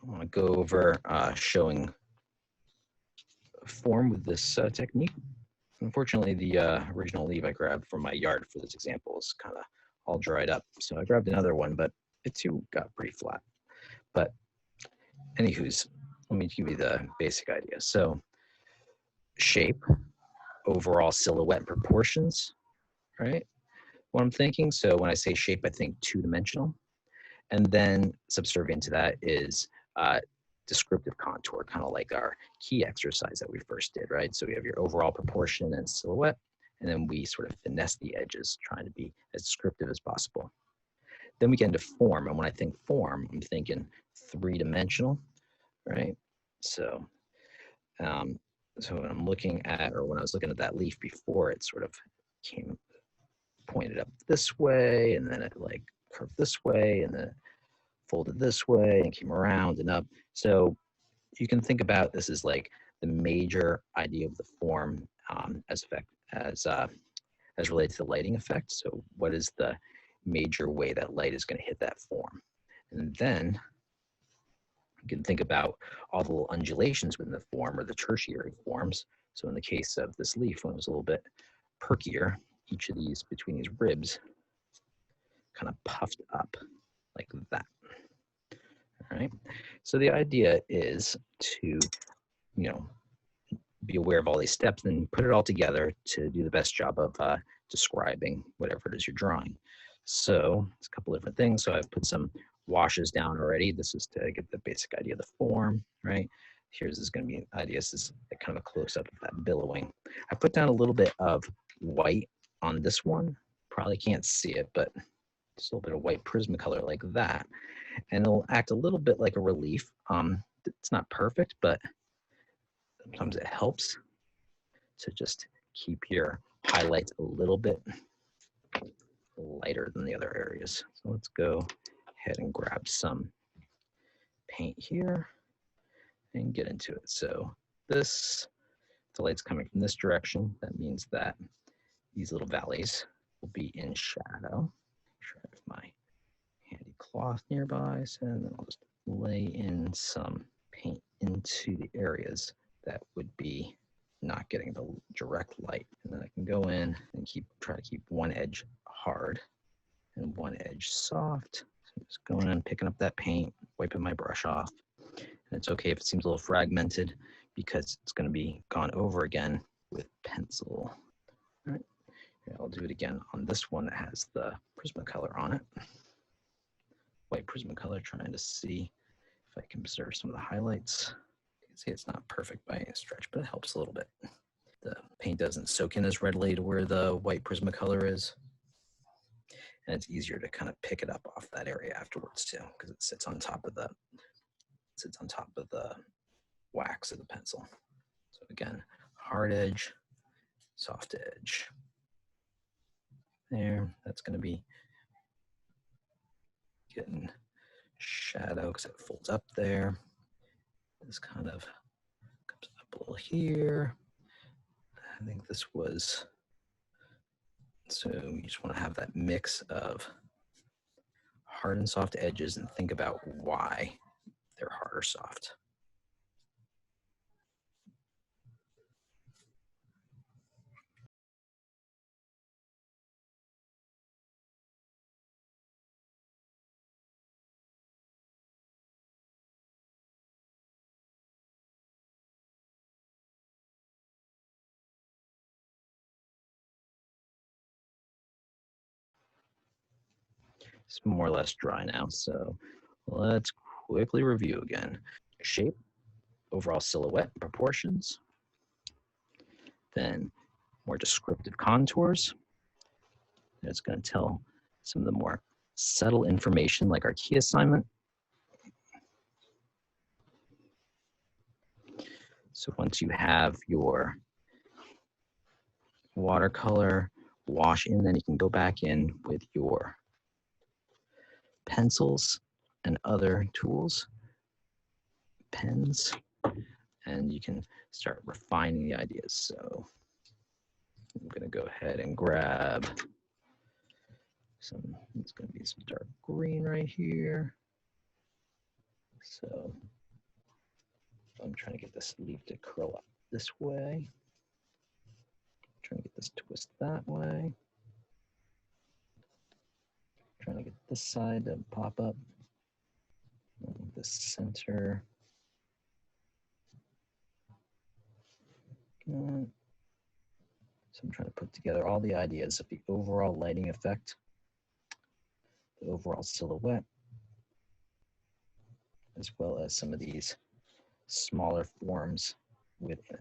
I want to go over showing form with this technique. Unfortunately, the original leaf I grabbed from my yard for this example is kind of all dried up. So I grabbed another one, but it too got pretty flat. But anywho's, let me give you the basic idea. So shape, overall silhouette proportions, right? What I'm thinking. So when I say shape, I think two-dimensional. And then subservient to that is descriptive contour, kind of like our key exercise that we first did, right? So we have your overall proportion and silhouette, and then we sort of finesse the edges, trying to be as descriptive as possible. Then we get into form, and when I think form, I'm thinking three-dimensional, right? So, so when I'm looking at, or when I was looking at that leaf before, it sort of came pointed up this way, and then it like curved this way, and then it folded this way and came around and up. So you can think about this as like the major idea of the form as related to the lighting effect. So what is the major way that light is going to hit that form? And then you can think about all the little undulations within the form or the tertiary forms. So in the case of this leaf, when it was a little bit perkier, each of these between these ribs kind of puffed up like that. All right. So the idea is to, be aware of all these steps and put it all together to do the best job of describing whatever it is you're drawing. So it's a couple different things. So I've put some washes down already. This is to get the basic idea of the form, right? Here's is going to be idea. This is kind of a close up of that billowing. I put down a little bit of white on this one. Probably can't see it, but just a little bit of white Prismacolor like that. And it'll act a little bit like a relief. It's not perfect, but sometimes it helps to just keep your highlights a little bit lighter than the other areas. So let's go ahead and grab some paint here and get into it. So this, the light's coming from this direction. That means that these little valleys will be in shadow. Sure, I have my handy cloth nearby, so then I'll just lay in some paint into the areas that would be not getting the direct light. And then I can go in and try to keep one edge hard and one edge soft. So just going in, picking up that paint, wiping my brush off. And it's okay if it seems a little fragmented because it's going to be gone over again with pencil. All right. Yeah, I'll do it again on this one that has the Prismacolor on it. White Prismacolor, trying to see if I can observe some of the highlights. You can see it's not perfect by any stretch, but it helps a little bit. The paint doesn't soak in as readily to where the white Prismacolor is. And it's easier to kind of pick it up off that area afterwards too, because it sits on top of the wax of the pencil. So again, hard edge, soft edge. There, that's going to be getting shadow because it folds up there. This kind of comes up a little here. I think this was, so you just want to have that mix of hard and soft edges and think about why they're hard or soft. It's more or less dry now, so let's quickly review again. Shape, overall silhouette, proportions, then more descriptive contours. It's going to tell some of the more subtle information like our key assignment. So once you have your watercolor wash in, then you can go back in with your pencils and other tools, pens, and you can start refining the ideas. So I'm going to go ahead and grab some, it's going to be some dark green right here. So I'm trying to get this leaf to curl up this way. Trying to get this twist that way. Trying to get this side to pop up. The center. So I'm trying to put together all the ideas of the overall lighting effect, the overall silhouette, as well as some of these smaller forms within it.